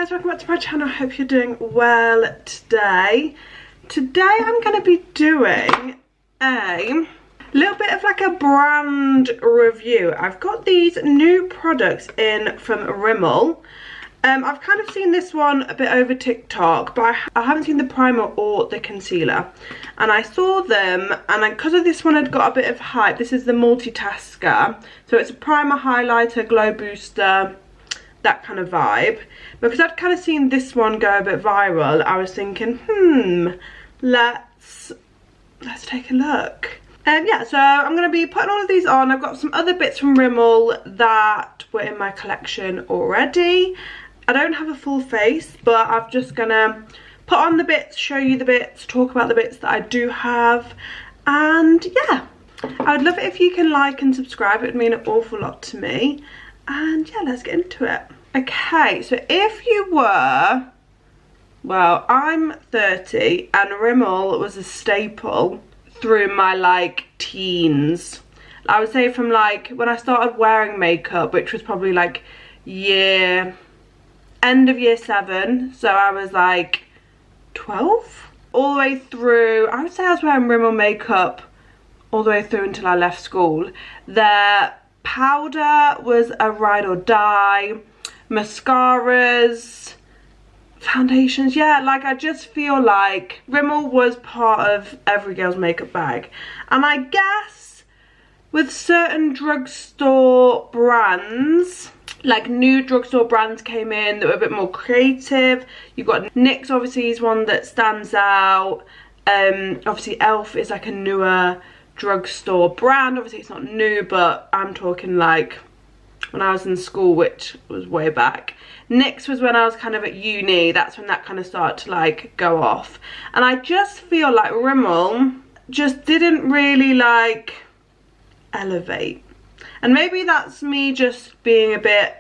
guys, welcome back to my channel. I hope you're doing well today. Today I'm going to be doing a little bit of like a brand review. I've got these new products in from Rimmel. I've kind of seen this one a bit over TikTok, but I haven't seen the primer or the concealer. And I saw them, and because of this one had got a bit of hype. This is the Multitasker. So it's a primer, highlighter, glow booster, that kind of vibe. Because I'd kind of seen this one go a bit viral, I was thinking, let's take a look. Yeah, so I'm going to be putting all of these on. I've got some other bits from Rimmel that were in my collection already. I don't have a full face, but I'm just going to put on the bits, show you the bits, talk about the bits that I do have. And yeah, I would love it if you can like and subscribe. It would mean an awful lot to me. And yeah, let's get into it. Okay, so if you were, well, I'm 30 and Rimmel was a staple through my like teens. I would say from like when I started wearing makeup, which was probably like end of year 7, so I was like 12 all the way through. I would say I was wearing Rimmel makeup all the way through until I left school. Their powder was a ride or die. Mascaras, foundations, yeah, like I just feel like Rimmel was part of every girl's makeup bag. And I guess with certain drugstore brands, like new drugstore brands came in that were a bit more creative. You've got NYX, obviously, is one that stands out. Obviously ELF is like a newer drugstore brand. Obviously it's not new, but I'm talking like when I was in school, which was way back. NYX was when I was kind of at uni. That's when that kind of started to like go off. And I just feel like Rimmel just didn't really like elevate. And maybe that's me just being a bit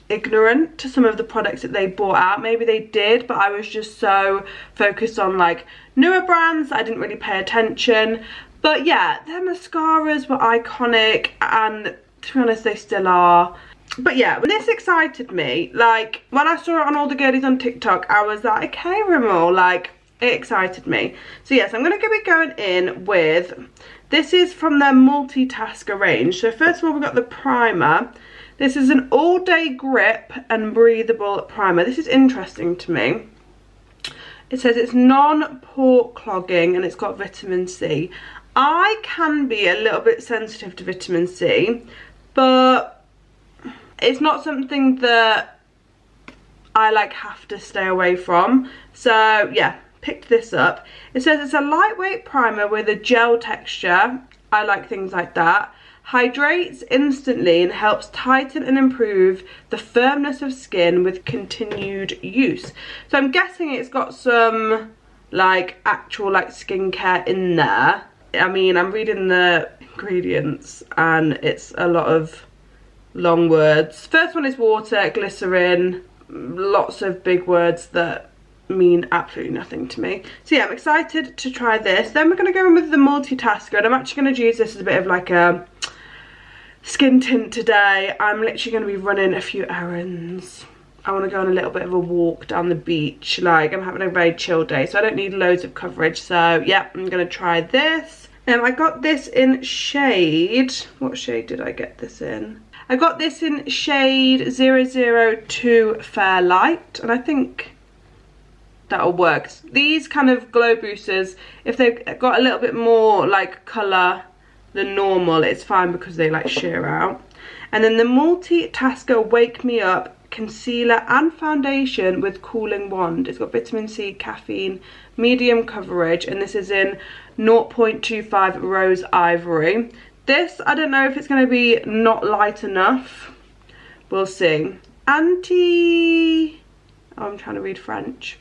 ignorant to some of the products that they brought out. Maybe they did, but I was just so focused on like newer brands I didn't really pay attention. But yeah, their mascaras were iconic, and to be honest, they still are. But yeah, this excited me. Like when I saw it on all the girlies on TikTok, I was like, okay, Rimmel, like it excited me. So yes, I'm going to be going in with, this is from their Multitasker range. So first of all, we've got the primer. This is an all day grip and breathable primer. This is interesting to me. It says it's non-pore clogging and it's got vitamin C. I can be a little bit sensitive to vitamin C, but it's not something that I like have to stay away from. So yeah, picked this up. It says it's a lightweight primer with a gel texture. I like things like that. Hydrates instantly and helps tighten and improve the firmness of skin with continued use. So I'm guessing it's got some like actual like skincare in there. I mean, I'm reading the ingredients and it's a lot of long words. First one is water, glycerin, lots of big words that mean absolutely nothing to me. So yeah, I'm excited to try this. Then we're going to go in with the Multitasker, and I'm actually going to use this as a bit of like a skin tint today. I'm literally going to be running a few errands. I want to go on a little bit of a walk down the beach. Like, I'm having a very chill day, so I don't need loads of coverage. So yeah, I'm going to try this. I got this in shade, what shade did I get this in? I got this in shade 002 Fair Light, and I think that'll work. These kind of glow boosters, if they've got a little bit more like colour than normal, it's fine because they like sheer out. And then the Multitasker Wake Me Up concealer and foundation with cooling wand. It's got vitamin C, caffeine, medium coverage, and this is in 0.25 rose ivory. This, I don't know if it's going to be not light enough. We'll see. I'm trying to read French.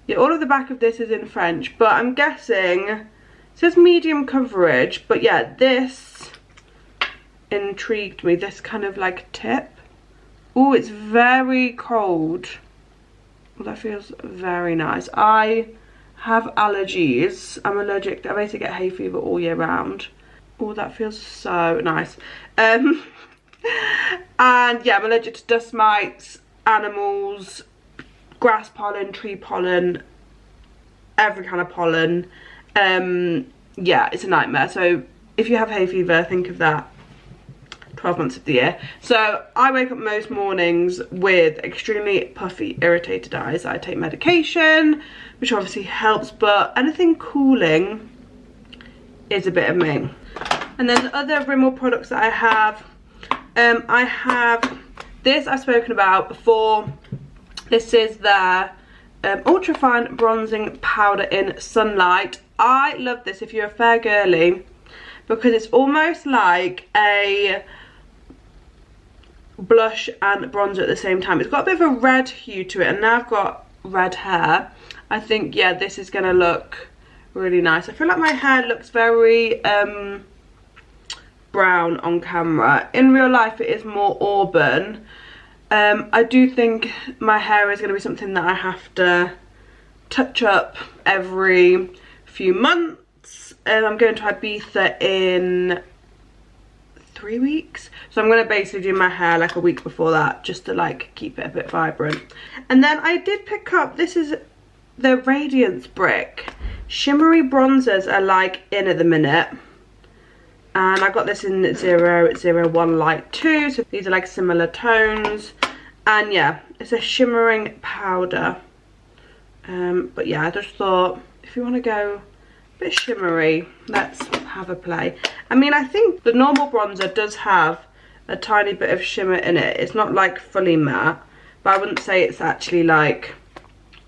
Yeah, all of the back of this is in French, but I'm guessing it says medium coverage. But yeah, this intrigued me, this kind of like tip. Oh, it's very cold. Well, that feels very nice. I have allergies. I'm allergic. I basically get hay fever all year round. Oh, that feels so nice. And yeah, I'm allergic to dust mites, animals, grass pollen, tree pollen, every kind of pollen. Yeah, it's a nightmare. So if you have hay fever, think of that 12 months of the year. So I wake up most mornings with extremely puffy, irritated eyes. I take medication, which obviously helps, but anything cooling is a bit of me. And then the other Rimmel products that I have this I've spoken about before. This is their ultra fine bronzing powder in sunlight. I love this if you're a fair girly, because it's almost like a blush and bronzer at the same time. It's got a bit of a red hue to it, and now I've got red hair. I think, yeah, this is gonna look really nice. I feel like my hair looks very brown on camera. In real life it is more auburn. I do think my hair is going to be something that I have to touch up every few months. I'm going to Ibiza in 3 weeks, so I'm going to basically do my hair like a week before that, just to like keep it a bit vibrant. And then I did pick up, this is the Radiance brick. Shimmery bronzers are like in at the minute, and I got this in 001 light 2, so these are like similar tones. And yeah, it's a shimmering powder, but yeah, I just thought if you want to go a bit shimmery, let's have a play. I mean, I think the normal bronzer does have a tiny bit of shimmer in it. It's not like fully matte, but I wouldn't say it's actually like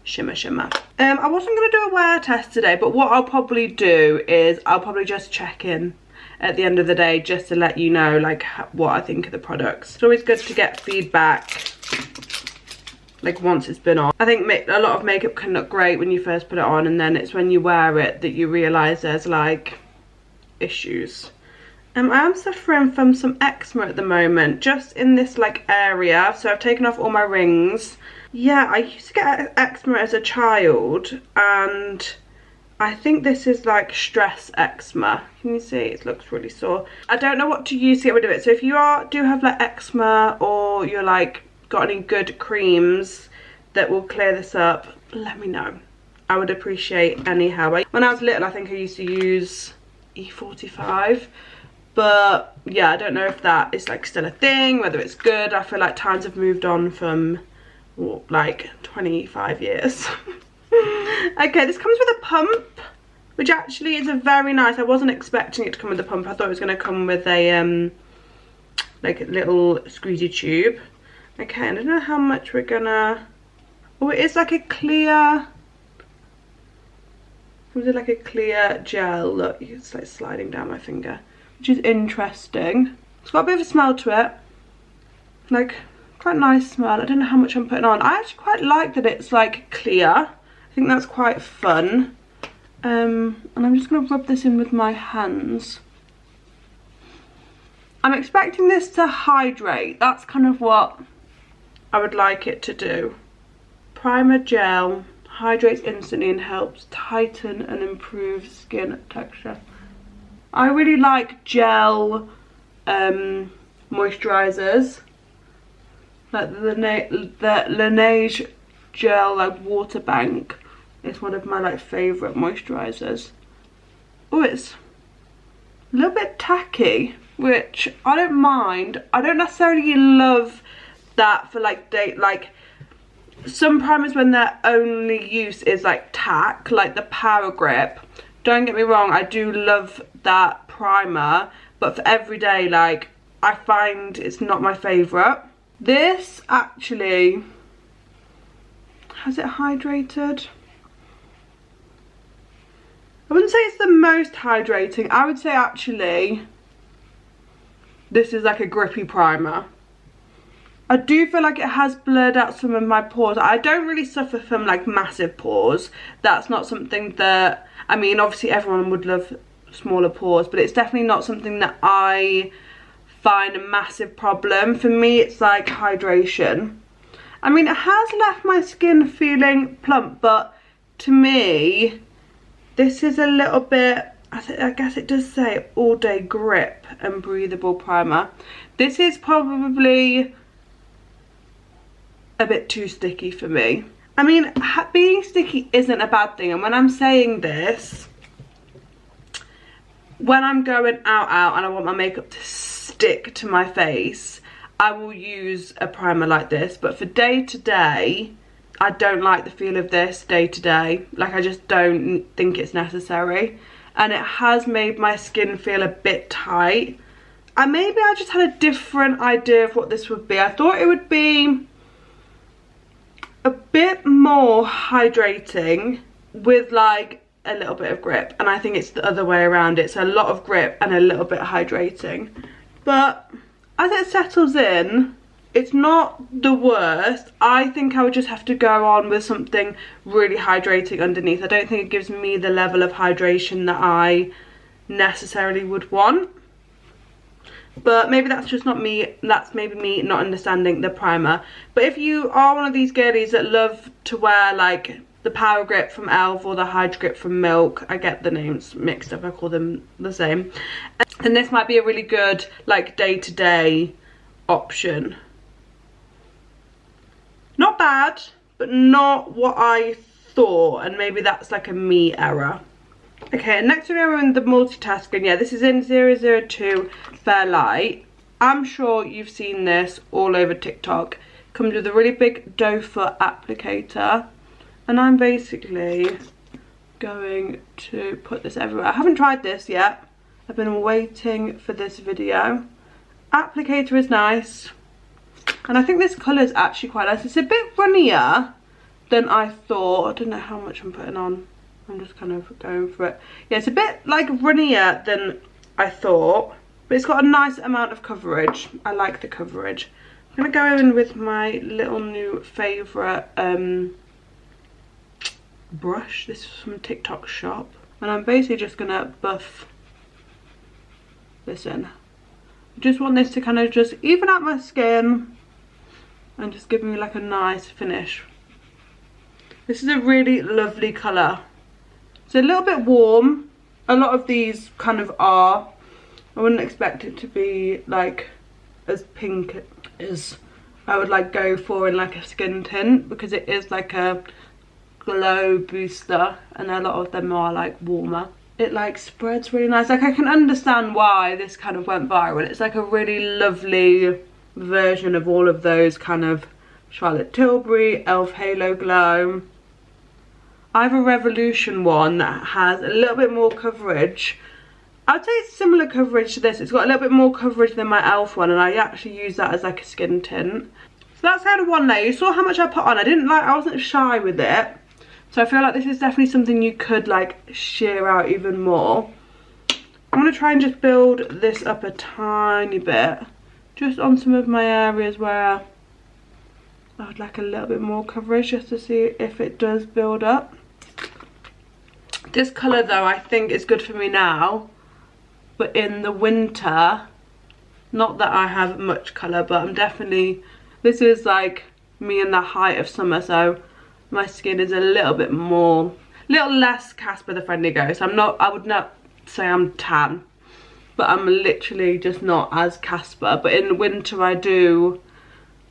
shimmer. I wasn't going to do a wear test today, but what I'll probably do is I'll probably just check in at the end of the day, just to let you know like what I think of the products. It's always good to get feedback like once it's been on. I think a lot of makeup can look great when you first put it on, and then it's when you wear it that you realise there's like issues. I am suffering from some eczema at the moment, just in this like area, so I've taken off all my rings. Yeah, I used to get eczema as a child, and I think this is like stress eczema. Can you see? It looks really sore. I don't know what to use to get rid of it. So if you do have like eczema, or you're like got any good creams that will clear this up, let me know. I would appreciate any help. When I was little, I think I used to use E45, but yeah, I don't know if that is like still a thing, whether it's good. I feel like times have moved on from like 25 years. Okay, this comes with a pump, which actually is a very nice. I wasn't expecting it to come with a pump. I thought it was going to come with a like a little squeezy tube. Okay, and I don't know how much we're gonna. Oh, it is like a clear. Was it like a clear gel? Look, it's like sliding down my finger, which is interesting. It's got a bit of a smell to it, like quite a nice smell. I don't know how much I'm putting on. I actually quite like that it's like clear. I think that's quite fun. And I'm just going to rub this in with my hands. I'm expecting this to hydrate. That's kind of what I would like it to do. Primer gel hydrates instantly and helps tighten and improve skin texture. I really like gel moisturizers, like the Laneige gel like water bank. It's one of my like favorite moisturizers. Oh, it's a little bit tacky, which I don't mind. I don't necessarily love that for like some primers when their only use is like tack, like the Power Grip. Don't get me wrong, I do love that primer, but for everyday, like, I find it's not my favorite. This actually, has it hydrated? I wouldn't say it's the most hydrating. I would say actually this is like a grippy primer. I do feel like it has blurred out some of my pores. I don't really suffer from like massive pores. That's not something that, I mean, obviously everyone would love smaller pores, but it's definitely not something that I find a massive problem. For me, it's like hydration. I mean, it has left my skin feeling plump, but to me, this is a little bit, I guess it does say all day grip and breathable primer. This is probably a bit too sticky for me. I mean, being sticky isn't a bad thing, and when I'm saying this, when I'm going out and I want my makeup to stick to my face, I will use a primer like this. But for day to day, I don't like the feel of this day to day. Like, I just don't think it's necessary. And it has made my skin feel a bit tight. And maybe I just had a different idea of what this would be. I thought it would be a bit more hydrating with like a little bit of grip, and I think it's the other way around. It's a lot of grip and a little bit hydrating, but as it settles in, it's not the worst. I think I would just have to go on with something really hydrating underneath. I don't think it gives me the level of hydration that I necessarily would want, but maybe that's just not me. That's maybe me not understanding the primer. But if you are one of these girlies that love to wear like the Power Grip from e.l.f. or the Hydro Grip from Milk, I get the names mixed up, I call them the same, and this might be a really good like day-to-day option. Not bad, but not what I thought, and maybe that's like a me error. Okay, next we are in the Multitasker, and yeah, this is in 002 Fair Light. I'm sure you've seen this all over TikTok. Comes with a really big doe foot applicator, and I'm basically going to put this everywhere. I haven't tried this yet. I've been waiting for this video. Applicator is nice, and I think this colour is actually quite nice. It's a bit runnier than I thought. I don't know how much I'm putting on. I'm just kind of going for it. Yeah, it's a bit like runnier than I thought, but it's got a nice amount of coverage. I like the coverage. I'm going to go in with my little new favourite brush. This is from TikTok Shop, and I'm basically just going to buff this in. I just want this to kind of just even out my skin and just give me like a nice finish. This is a really lovely colour. It's a little bit warm. A lot of these kind of are. I wouldn't expect it to be like as pink as I would like go for in like a skin tint, because it is like a glow booster, and a lot of them are like warmer. It like spreads really nice. Like, I can understand why this kind of went viral. It's like a really lovely version of all of those kind of Charlotte Tilbury, e.l.f. Halo Glow. I have a Revolution one that has a little bit more coverage. I'd say it's similar coverage to this. It's got a little bit more coverage than my e.l.f. one, and I actually use that as like a skin tint. So that's kind of one layer. You saw how much I put on. I wasn't shy with it. So I feel like this is definitely something you could like sheer out even more. I'm going to try and just build this up a tiny bit, just on some of my areas where I would like a little bit more coverage, just to see if it does build up. This colour though, I think is good for me now, but in the winter, not that I have much colour, but I'm definitely, this is like me in the height of summer, so my skin is a little bit more, little less Casper the Friendly Ghost. I would not say I'm tan, but I'm literally just not as Casper. But in winter I do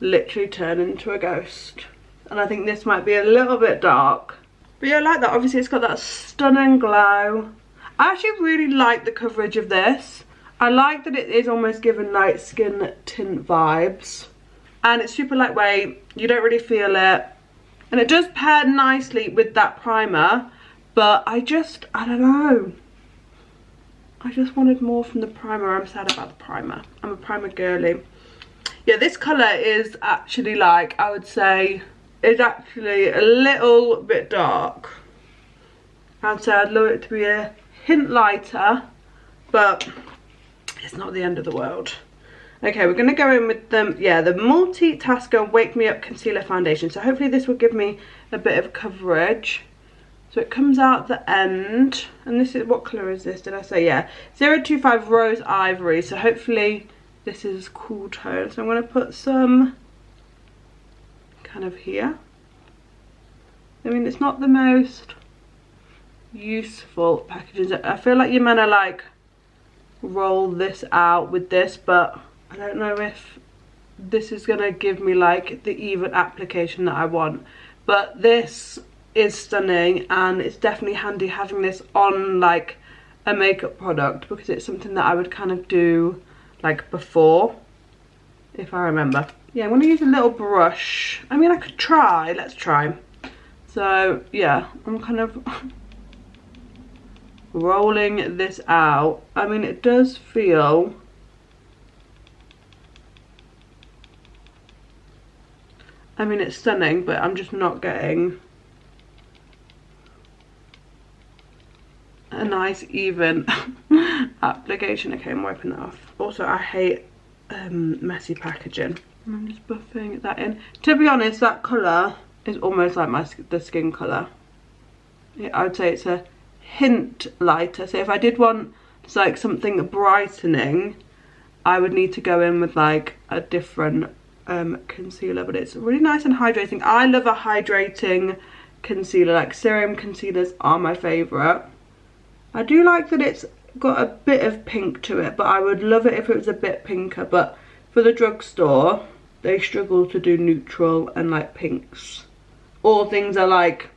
literally turn into a ghost, and I think this might be a little bit dark. But yeah, I like that. Obviously it's got that stunning glow. I actually really like the coverage of this. I like that it is almost given like skin tint vibes, and it's super lightweight. You don't really feel it, and it does pair nicely with that primer. But I don't know, I just wanted more from the primer. I'm sad about the primer. I'm a primer girly. Yeah, this colour is actually like, I would say, is actually a little bit dark. I'd say I'd love it to be a hint lighter, but it's not the end of the world. Okay, we're going to go in with the Multitasker Wake Me Up Concealer Foundation. So hopefully this will give me a bit of coverage. So it comes out the end, and this is, what colour is this? Did I say? Yeah, 025 Rose Ivory. So hopefully this is cool tone. So I'm going to put some kind of here. I mean, it's not the most useful packaging. I feel like you're meant to like roll this out with this, but I don't know if this is going to give me like the even application that I want. but this is stunning, and it's definitely handy having this on like a makeup product, because it's something that I would kind of do like before, if I remember. Yeah, I'm going to use a little brush. I mean, I could try. Let's try. So yeah, I'm kind of rolling this out. I mean, it does feel, I mean, it's stunning, but I'm just not getting a nice even application. Okay, I'm wiping that off. Also, I hate messy packaging. I'm just buffing that in. To be honest, that colour is almost like the skin colour. I would say it's a hint lighter. So if I did want like something brightening, I would need to go in with like a different concealer, but it's really nice and hydrating. I love a hydrating concealer. Like serum concealers are my favourite. I do like that it's got a bit of pink to it, but I would love it if it was a bit pinker. But for the drugstore, they struggle to do neutral and like pinks. All things are like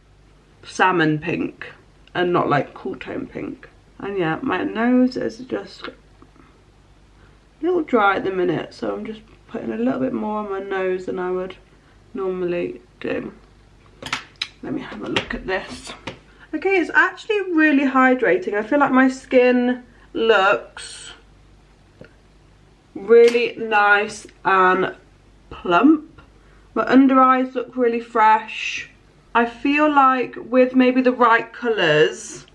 salmon pink and not like cool tone pink. And yeah, my nose is just a little dry at the minute, so I'm just putting a little bit more on my nose than I would normally do. Let me have a look at this. Okay, it's actually really hydrating. I feel like my skin looks really nice and plump. My under eyes look really fresh. I feel like with maybe the right colours,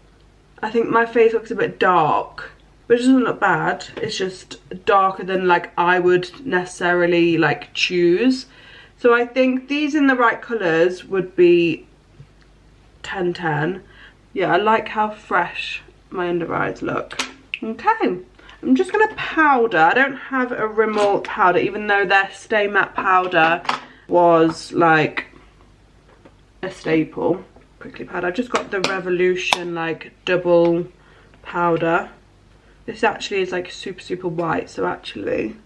I think my face looks a bit dark, which doesn't look bad. It's just darker than like I would necessarily like choose. So I think these in the right colours would be 10/10. Yeah, I like how fresh my under eyes look. Okay, I'm just going to powder. I don't have a Rimmel powder, even though their Stay Matte powder was like a staple. Prickly powder. I've just got the Revolution like double powder. This actually is like super white, so actually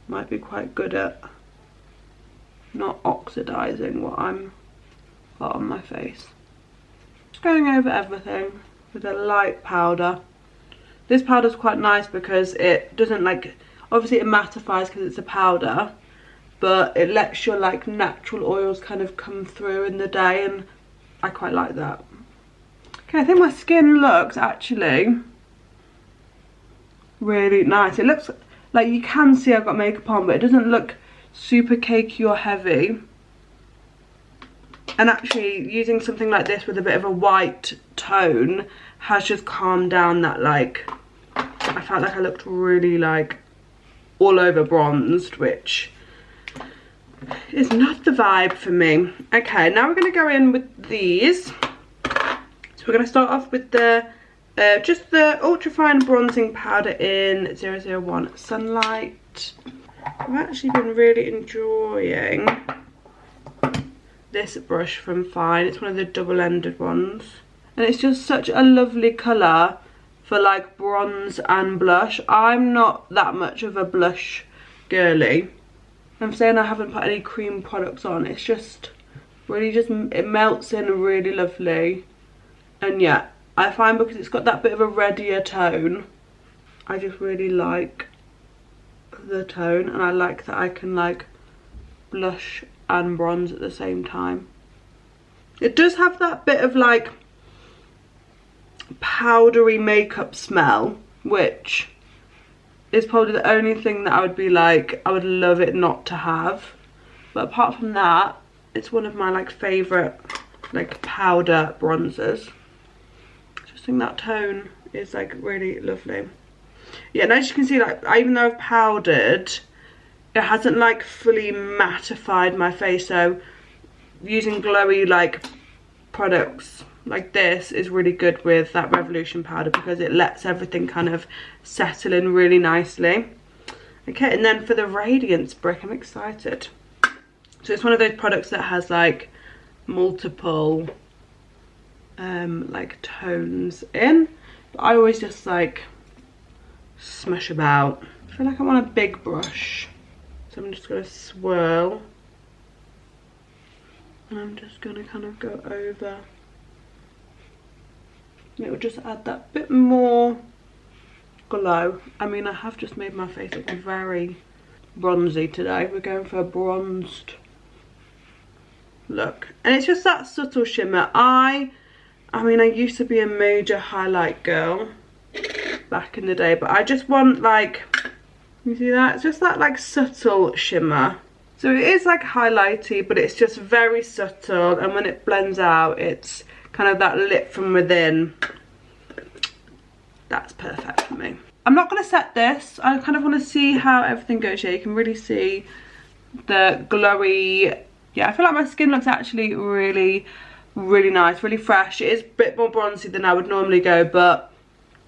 might be quite good at not oxidizing what I'm got on my face. Just going over everything with a light powder. This powder is quite nice because it doesn't like, obviously it mattifies because it's a powder, but it lets your like natural oils kind of come through in the day, and I quite like that. Okay, I think my skin looks actually really nice. It looks like, you can see I've got makeup on, but it doesn't look super cakey or heavy. And actually using something like this with a bit of a white tone has just calmed down that, like, I felt like I looked really like all over bronzed, which is not the vibe for me. Okay, now we're going to go in with these. So we're going to start off with the just the ultrafine bronzing powder in 001 Sunlight. I've actually been really enjoying this brush from Fine. It's one of the double-ended ones, and it's just such a lovely colour for like bronze and blush. I'm not that much of a blush girly. I'm saying I haven't put any cream products on. It's just really it melts in really lovely. And yeah, I find because it's got that bit of a reddier tone, I just really like the tone, and I like that I can like blush and bronze at the same time. It does have that bit of like powdery makeup smell, which is probably the only thing that I would be like, I would love it not to have. But apart from that, it's one of my like favourite like powder bronzers. I just think that tone is like really lovely. Yeah, and as you can see, like even though I've powdered, it hasn't like fully mattified my face, so using glowy like products like this is really good with that Revolution powder because it lets everything kind of settle in really nicely. Okay, and then for the Radiance brick, I'm excited. So it's one of those products that has like multiple like tones in, but I always just like smush about. I feel like I want a big brush, so I'm just going to swirl And I'm just going to kind of go over. It will just add that bit more glow. I mean, I have just made my face look very bronzy today. We're going for a bronzed look. And it's just that subtle shimmer. I mean, I used to be a major highlight girl back in the day, but I just want, like, you see that? It's just that, like, subtle shimmer. So it is, like, highlighty, but it's just very subtle, and when it blends out, it's kind of that lit from within. That's perfect for me. I'm not going to set this. I kind of want to see how everything goes here. You can really see the glowy. Yeah, I feel like my skin looks actually really, really nice, really fresh. It is a bit more bronzy than I would normally go, but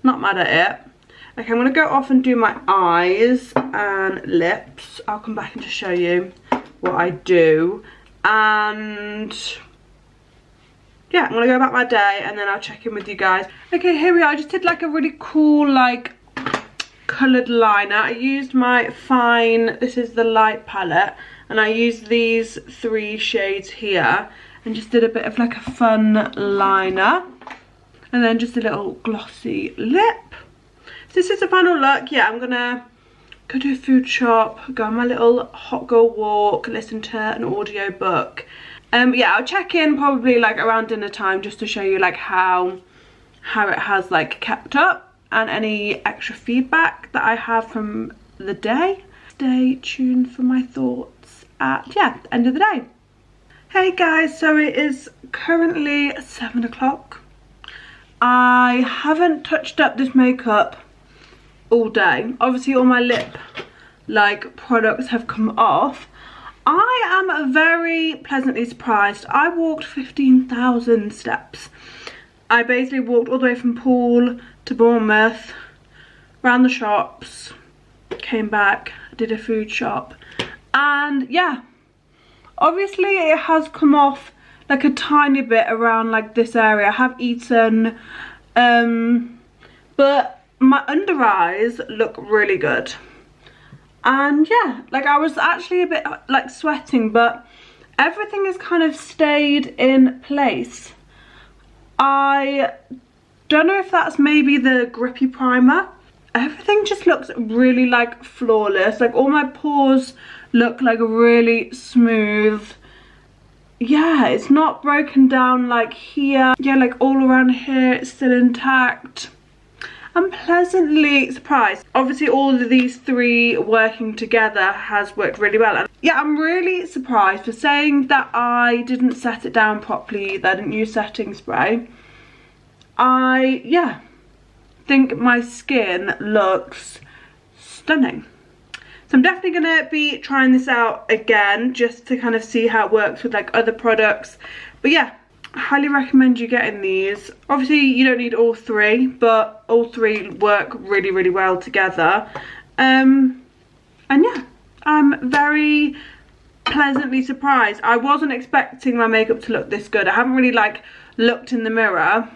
not mad at it. Okay, I'm going to go off and do my eyes and lips. I'll come back and just show you what I do. And yeah, I'm going to go about my day and then I'll check in with you guys. Okay, here we are. I just did like a really cool, like, coloured liner. I used my Fine, this is the light palette, and I used these 3 shades here and just did a bit of like a fun liner. And then just a little glossy lip. So this is the final look. Yeah, I'm gonna go to a food shop, go on my little hot girl walk, listen to an audio book. Yeah, I'll check in probably like around dinner time just to show you like how it has like kept up and any extra feedback that I have from the day. Stay tuned for my thoughts at, yeah, the end of the day. Hey guys, so it is currently 7 o'clock. I haven't touched up this makeup all day. Obviously all my lip like products have come off. I am very pleasantly surprised. I walked 15,000 steps. I basically walked all the way from Poole to Bournemouth, around the shops, came back, did a food shop, and yeah, obviously it has come off like a tiny bit around like this area. I have eaten, but my under eyes look really good. And yeah, like I was actually a bit like sweating, but everything has kind of stayed in place. I don't know if that's maybe the grippy primer. Everything just looks really like flawless. Like all my pores look like really smooth. Yeah, it's not broken down like here. Yeah, like all around here it's still intact. I'm pleasantly surprised. Obviously all of these 3 working together has worked really well. And yeah, I'm really surprised for saying that I didn't set it down properly, that I didn't use setting spray. I think my skin looks stunning. So I'm definitely going to be trying this out again just to kind of see how it works with like other products. But yeah, I highly recommend you getting these. Obviously you don't need all 3, but all 3 work really, really well together. And yeah, I'm very pleasantly surprised. I wasn't expecting my makeup to look this good. I haven't really like looked in the mirror.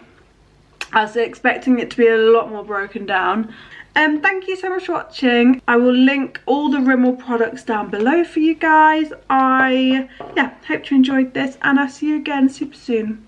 I was expecting it to be a lot more broken down. Thank you so much for watching. I will link all the Rimmel products down below for you guys. I hope you enjoyed this and I'll see you again super soon.